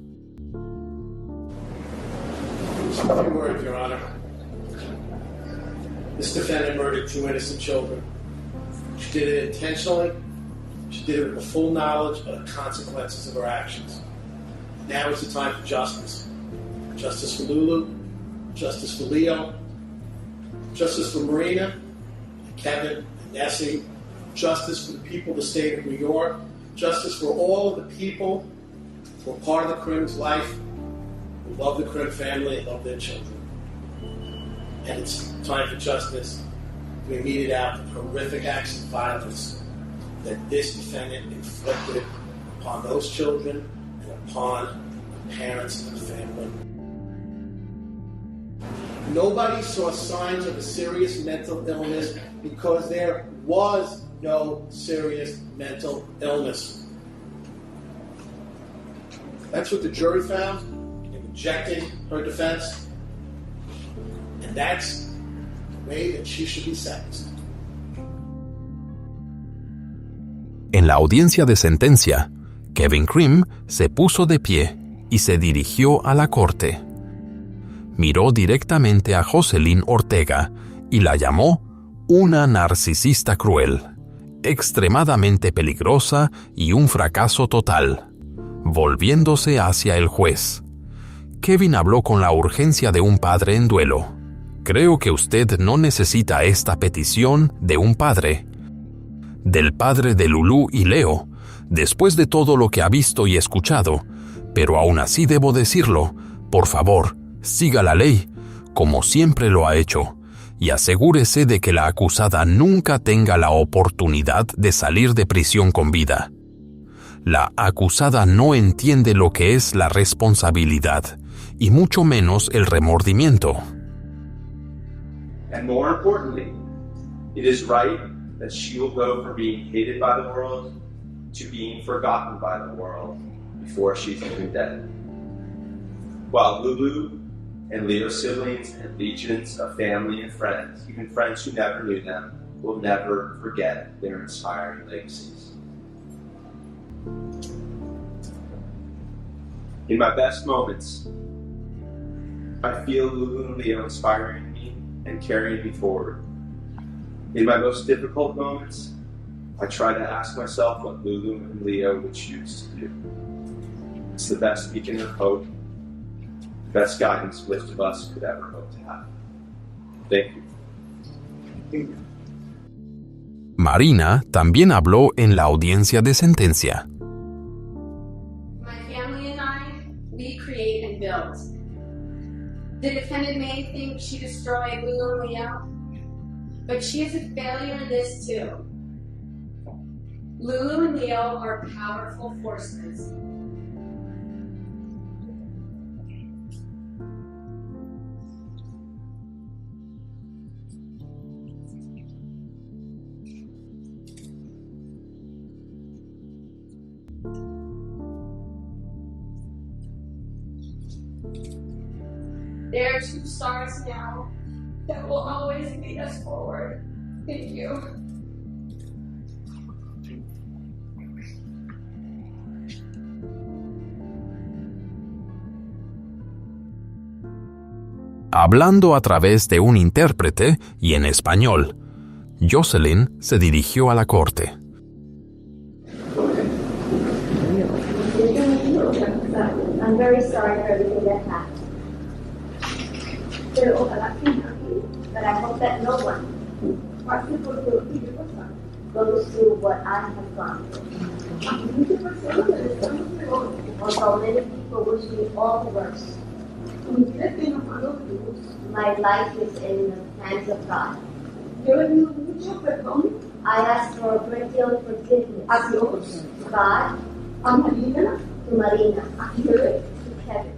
Your Honor. This defendant murdered 2 innocent children. She did it intentionally. She did it with the full knowledge of the consequences of her actions. Now is the time for justice. Justice for Lulu, justice for Leo, justice for Marina, Kevin, and Nessie, justice for the people of the state of New York, justice for all of the people who are part of the Krim's life, who love the Krim family and love their children. And it's time for justice to be meted out the horrific acts of violence that this defendant inflicted upon those children and upon the parents and the family. Nobody saw signs of a serious mental illness because there was no serious mental illness. That's what the jury found in rejecting her defense, and that's the way that she should be sentenced. En la audiencia de sentencia, Kevin Krim se puso de pie y se dirigió a la corte. Miró directamente a Yoselin Ortega y la llamó una narcisista cruel, extremadamente peligrosa y un fracaso total. Volviéndose hacia el juez, Kevin habló con la urgencia de un padre en duelo. Creo que usted no necesita esta petición de un padre. Del padre de Lulu y Leo, después de todo lo que ha visto y escuchado, pero aún así debo decirlo, por favor, siga la ley, como siempre lo ha hecho, y asegúrese de que la acusada nunca tenga la oportunidad de salir de prisión con vida. La acusada no entiende lo que es la responsabilidad, y mucho menos el remordimiento. And more importantly, it is right that she will go from being hated by the world to being forgotten by the world before she's even dead. While Lulu and Leo's siblings and legions of family and friends, even friends who never knew them, will never forget their inspiring legacies. In my best moments, I feel Lulu and Leo inspiring me and carrying me forward. In my most difficult moments, I try to ask myself what Lulu and Leo would choose to do. It's the best beacon of hope, the best guidance most of us could ever hope to have. Thank you. Marina también habló en la audiencia de sentencia. My family and I, we create and build. The defendant may think she destroyed Lulu and Leo, but she is a failure in this too. Lulu and Leo are powerful forces. There are two stars now that will always lead us forward. Thank you. Hablando a través de un intérprete y en español, Jocelyn se dirigió a la corte. I'm very sorry for everything that happened. Pero ojalá que nadie, but I hope that no one goes through what I have gone through. Although many people wish me all the worst, my life is in the hands of God. I ask for a great deal of forgiveness to God, to Marina, to Kevin.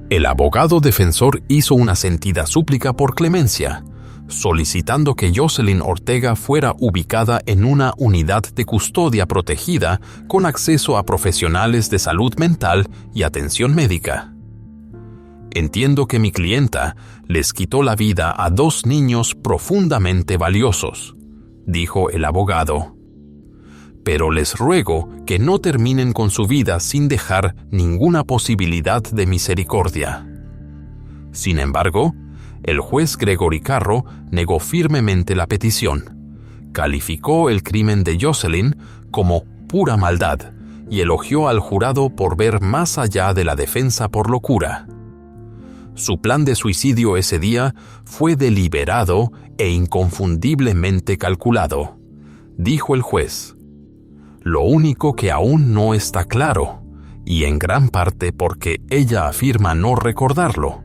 El abogado defensor hizo una sentida súplica por clemencia, solicitando que Jocelyn Ortega fuera ubicada en una unidad de custodia protegida con acceso a profesionales de salud mental y atención médica. Entiendo que mi clienta les quitó la vida a 2 niños profundamente valiosos, dijo el abogado. Pero les ruego que no terminen con su vida sin dejar ninguna posibilidad de misericordia. Sin embargo, el juez Gregory Carro negó firmemente la petición, calificó el crimen de Jocelyn como pura maldad y elogió al jurado por ver más allá de la defensa por locura. Su plan de suicidio ese día fue deliberado e inconfundiblemente calculado, dijo el juez. Lo único que aún no está claro, y en gran parte porque ella afirma no recordarlo,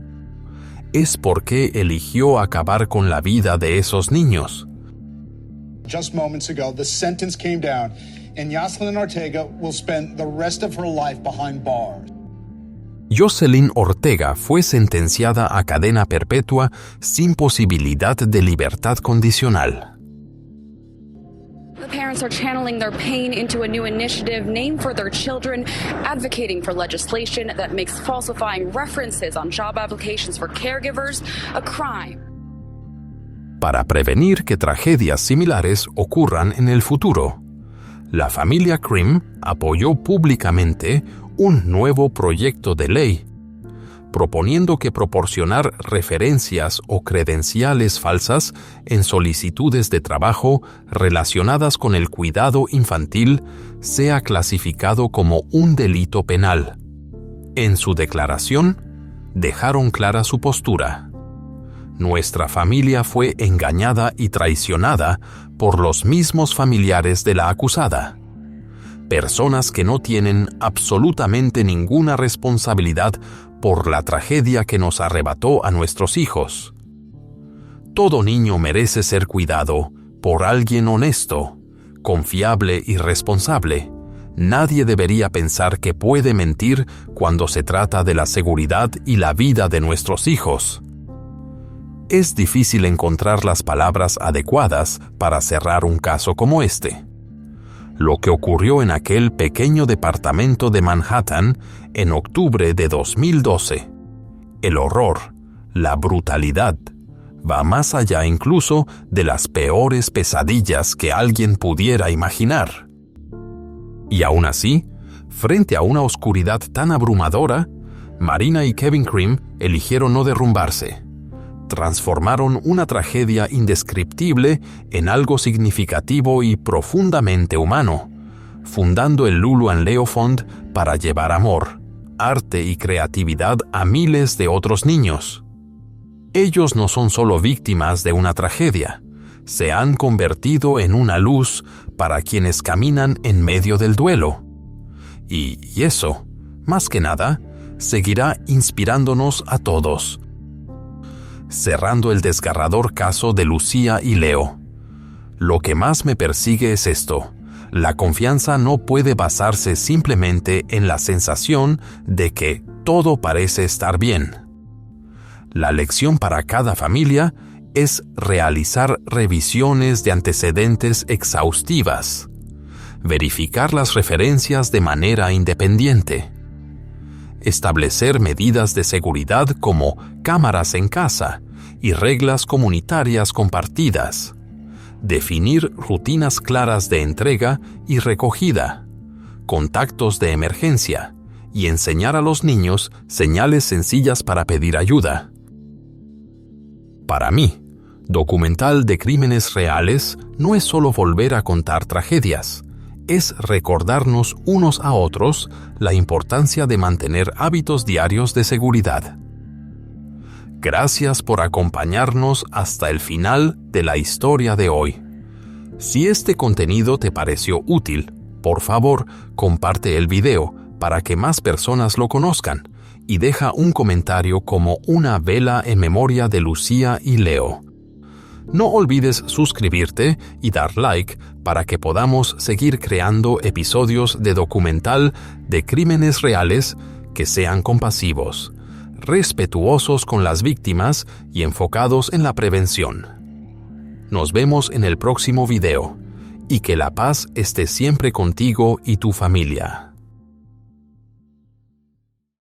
es por qué eligió acabar con la vida de esos niños. Just moments ago, the sentence came down, and Jocelyn Ortega will spend the rest of her life behind bars. Jocelyn Ortega fue sentenciada a cadena perpetua sin posibilidad de libertad condicional. The parents are channeling their pain into a new initiative named for their children, advocating for legislation that makes falsifying references on job applications for caregivers a crime. Para prevenir que tragedias similares ocurran en el futuro, la familia Krim apoyó públicamente un nuevo proyecto de ley proponiendo que proporcionar referencias o credenciales falsas en solicitudes de trabajo relacionadas con el cuidado infantil sea clasificado como un delito penal. En su declaración, dejaron clara su postura. Nuestra familia fue engañada y traicionada por los mismos familiares de la acusada. Personas que no tienen absolutamente ninguna responsabilidad por la tragedia que nos arrebató a nuestros hijos. Todo niño merece ser cuidado por alguien honesto, confiable y responsable. Nadie debería pensar que puede mentir cuando se trata de la seguridad y la vida de nuestros hijos. Es difícil encontrar las palabras adecuadas para cerrar un caso como este. Lo que ocurrió en aquel pequeño departamento de Manhattan en octubre de 2012. El horror, la brutalidad, va más allá incluso de las peores pesadillas que alguien pudiera imaginar. Y aún así, frente a una oscuridad tan abrumadora, Marina y Kevin Krim eligieron no derrumbarse. Transformaron una tragedia indescriptible en algo significativo y profundamente humano, fundando el Lulu and Leo Fund para llevar amor, arte y creatividad a miles de otros niños. Ellos no son solo víctimas de una tragedia, se han convertido en una luz para quienes caminan en medio del duelo. Y eso, más que nada, seguirá inspirándonos a todos. Cerrando el desgarrador caso de Lucía y Leo. Lo que más me persigue es esto. La confianza no puede basarse simplemente en la sensación de que todo parece estar bien. La lección para cada familia es realizar revisiones de antecedentes exhaustivas, verificar las referencias de manera independiente, establecer medidas de seguridad como cámaras en casa y reglas comunitarias compartidas, definir rutinas claras de entrega y recogida, contactos de emergencia y enseñar a los niños señales sencillas para pedir ayuda. Para mí, documental de crímenes reales no es solo volver a contar tragedias, es recordarnos unos a otros la importancia de mantener hábitos diarios de seguridad. Gracias por acompañarnos hasta el final de la historia de hoy. Si este contenido te pareció útil, por favor, comparte el video para que más personas lo conozcan y deja un comentario como una vela en memoria de Lucía y Leo. No olvides suscribirte y dar like para que podamos seguir creando episodios de documental de crímenes reales que sean compasivos, respetuosos con las víctimas y enfocados en la prevención. Nos vemos en el próximo video y que la paz esté siempre contigo y tu familia.